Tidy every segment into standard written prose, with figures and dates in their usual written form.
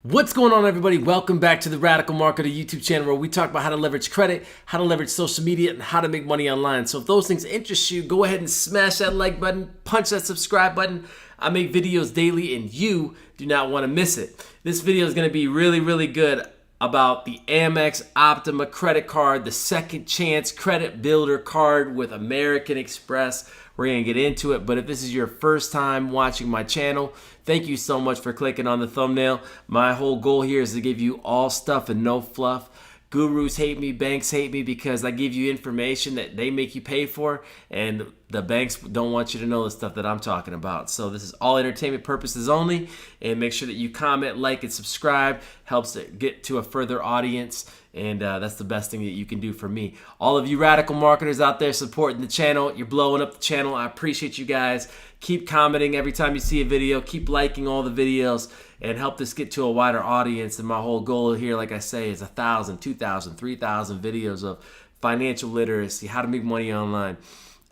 What's going on, everybody? Welcome back to the Radikal Marketer YouTube channel, where we talk about how to leverage credit, how to leverage social media, and how to make money online. So if those things interest you, go ahead and smash that like button, punch that subscribe button. I make videos daily and you do not want to miss it. This video is going to be really good about the Amex Optima credit card, the second chance credit builder card with American Express. We're going to get into it, but if this is your first time watching my channel, thank you so much for clicking on the thumbnail. My whole goal here is to give you all stuff and no fluff. Gurus hate me, banks hate me because I give you information that they make you pay for, and the banks don't want you to know the stuff that I'm talking about. So this is all entertainment purposes only, and make sure that you comment, like, and subscribe. Helps it get to a further audience, and that's the best thing that you can do for me. All of you radical marketers out there supporting the channel, you're blowing up the channel. I appreciate you guys. Keep commenting every time you see a video. Keep liking all the videos and help this get to a wider audience. And my whole goal here, like I say, is 1,000, 2,000, 3,000 videos of financial literacy, how to make money online,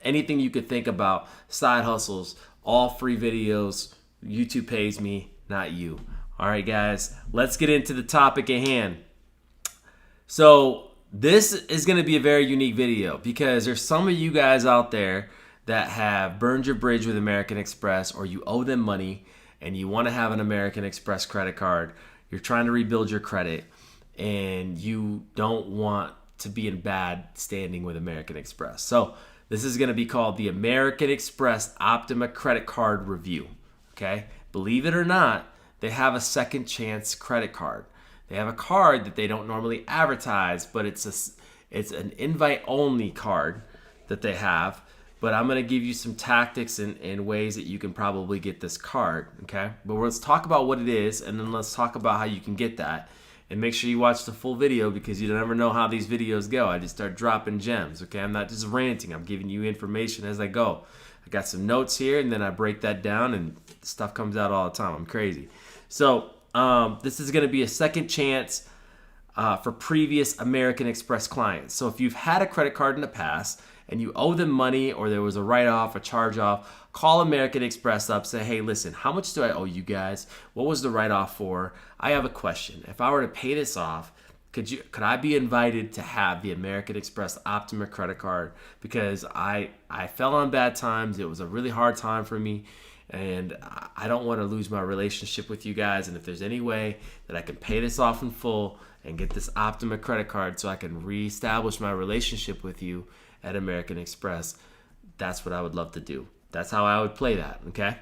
anything you could think about, side hustles, all free videos. YouTube pays me, not you. All right, guys, let's get into the topic at hand. So this is going to be a very unique video because there's some of you guys out there that have burned your bridge with American Express, or you owe them money and you want to have an American Express credit card. You're trying to rebuild your credit and you don't want to be in bad standing with American Express. So this is going to be called the American Express Optima Credit Card Review. Okay? Believe it or not, they have a second chance credit card. They have a card that they don't normally advertise, but it's an invite only card that they have. But I'm going to give you some tactics and ways that you can probably get this card, okay? But let's talk about what it is, and then let's talk about how you can get that. And make sure you watch the full video because you never know how these videos go. I just start dropping gems, okay? I'm not just ranting. I'm giving you information as I go. I got some notes here, and then I break that down, and stuff comes out all the time. I'm crazy. So this is going to be a second chance for previous American Express clients. So if you've had a credit card in the past and you owe them money, or there was a write-off, a charge-off, call American Express up, say, hey, listen, how much do I owe you guys? What was the write-off for? I have a question. If I were to pay this off, could I be invited to have the American Express Optima credit card? Because I fell on bad times. It was a really hard time for me, and I don't want to lose my relationship with you guys. And if there's any way that I can pay this off in full and get this Optima credit card so I can reestablish my relationship with you at American Express, that's what I would love to do. That's how I would play that, okay?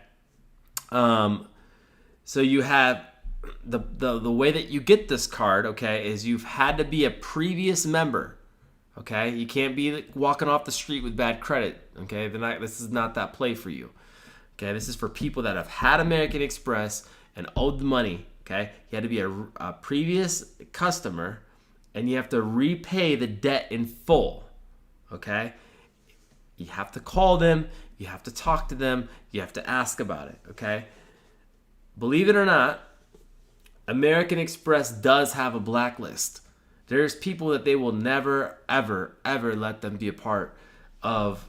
So you have the way that you get this card, okay, is you've had to be a previous member, okay? You can't be like walking off the street with bad credit, okay? This is not that play for you, okay? This is for people that have had American Express and owed the money, okay? You had to be a previous customer, and you have to repay the debt in full. Okay, you have to call them, you have to talk to them, you have to ask about it, okay? Believe it or not, American Express does have a blacklist. There's people that they will never, ever let them be a part of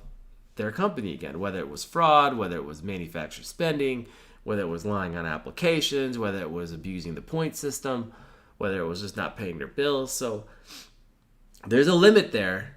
their company again, whether it was fraud, whether it was manufactured spending, whether it was lying on applications, whether it was abusing the point system, whether it was just not paying their bills. So there's a limit there.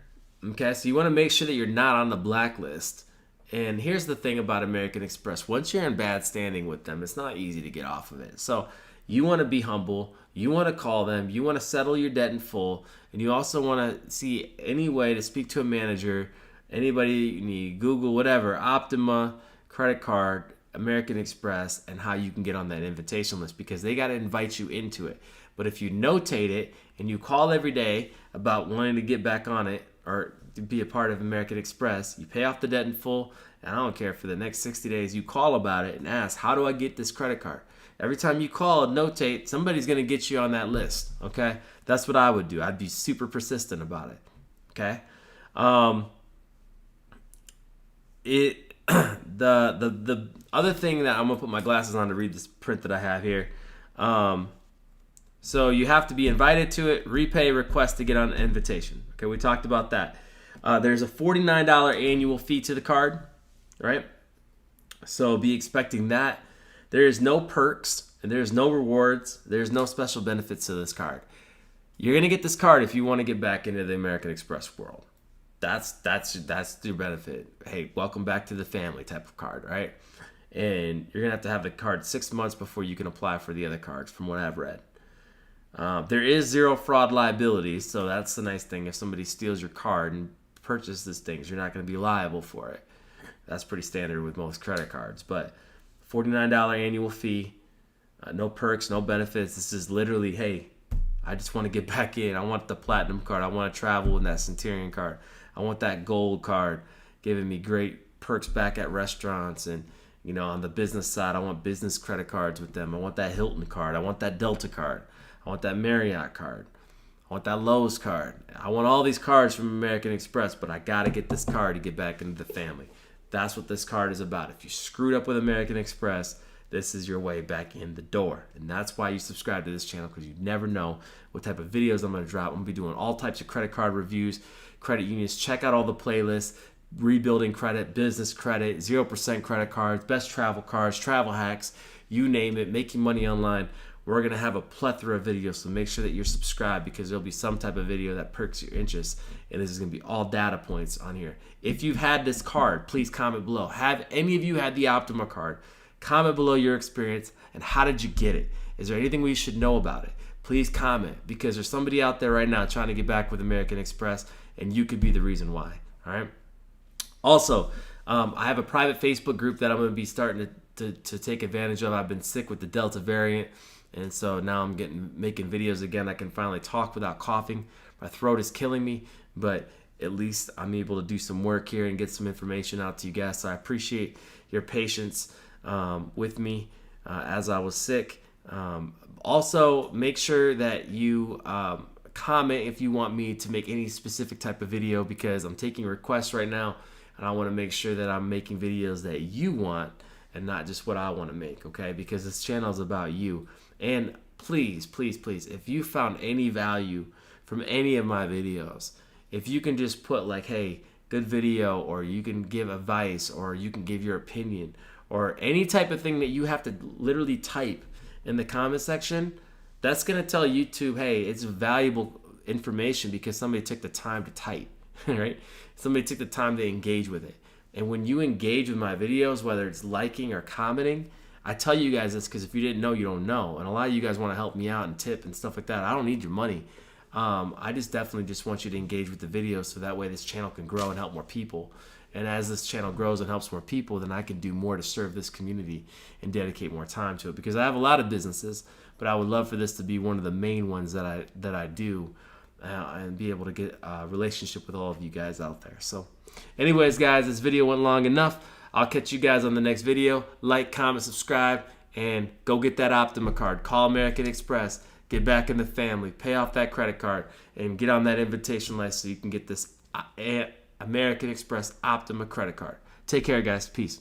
Okay, so you want to make sure that you're not on the blacklist. And here's the thing about American Express. Once you're in bad standing with them, it's not easy to get off of it. So you want to be humble. You want to call them. You want to settle your debt in full. And you also want to see any way to speak to a manager, anybody you need, Google, whatever, Optima, credit card, American Express, and how you can get on that invitation list, because they got to invite you into it. But if you notate it and you call every day about wanting to get back on it, or to be a part of American Express, you pay off the debt in full, and I don't care, for the next 60 days, you call about it and ask, how do I get this credit card? Every time you call and notate, somebody's going to get you on that list, okay? That's what I would do. I'd be super persistent about it, okay? The other thing that I'm going to put my glasses on to read this print that I have here. So you have to be invited to it, repay request to get on an invitation. Okay, we talked about that. There's a $49 annual fee to the card, right? So be expecting that. There is no perks and there's no rewards. There's no special benefits to this card. You're gonna get this card if you want to get back into the American Express world. That's your benefit. Hey, welcome back to the family type of card, right? And you're gonna have to have the card 6 months before you can apply for the other cards, from what I've read. There is zero fraud liability, so that's the nice thing. If somebody steals your card and purchases things, you're not going to be liable for it. That's pretty standard with most credit cards. But $49 annual fee, no perks, no benefits. This is literally, hey, I just want to get back in. I want the Platinum card. I want to travel with that Centurion card. I want that Gold card, giving me great perks back at restaurants. And, you know, on the business side, I want business credit cards with them. I want that Hilton card. I want that Delta card. I want that Marriott card. I want that Lowe's card. I want all these cards from American Express, but I got to get this card to get back into the family. That's what this card is about. If you screwed up with American Express, this is your way back in the door. And that's why you subscribe to this channel, because you never know what type of videos I'm going to drop. I'm going to be doing all types of credit card reviews, credit unions. Check out all the playlists. Rebuilding credit, business credit, 0% credit cards, best travel cards, travel hacks, you name it, making money online. We're going to have a plethora of videos, so make sure that you're subscribed, because there'll be some type of video that perks your interest, and this is going to be all data points on here. If you've had this card, please comment below. Have any of you had the Optima card? Comment below your experience, and how did you get it? Is there anything we should know about it? Please comment, because there's somebody out there right now trying to get back with American Express, and you could be the reason why. All right. Also, I have a private Facebook group that I'm going to be starting to take advantage of. I've been sick with the Delta variant, and so now I'm making videos again. I can finally talk without coughing. My throat is killing me, but at least I'm able to do some work here and get some information out to you guys. So I appreciate your patience with me as I was sick. Also, make sure that you comment if you want me to make any specific type of video, because I'm taking requests right now, and I want to make sure that I'm making videos that you want and not just what I want to make, okay? Because this channel is about you. And please, please, please, if you found any value from any of my videos, if you can just put like, hey, good video, or you can give advice, or you can give your opinion, or any type of thing that you have to literally type in the comment section, that's going to tell YouTube, hey, it's valuable information because somebody took the time to type, right? Somebody took the time to engage with it. And when you engage with my videos, whether it's liking or commenting, I tell you guys this because if you didn't know, you don't know. And a lot of you guys want to help me out and tip and stuff like that. I don't need your money. I definitely just want you to engage with the videos, so that way this channel can grow and help more people. And as this channel grows and helps more people, then I can do more to serve this community and dedicate more time to it. Because I have a lot of businesses, but I would love for this to be one of the main ones that I do, and be able to get a relationship with all of you guys out there. So anyways, guys, this video went long enough. I'll catch you guys on the next video. Like, comment, subscribe, and go get that Optima card. Call American Express. Get back in the family. Pay off that credit card, and get on that invitation list so you can get this American Express Optima credit card. Take care, guys. Peace.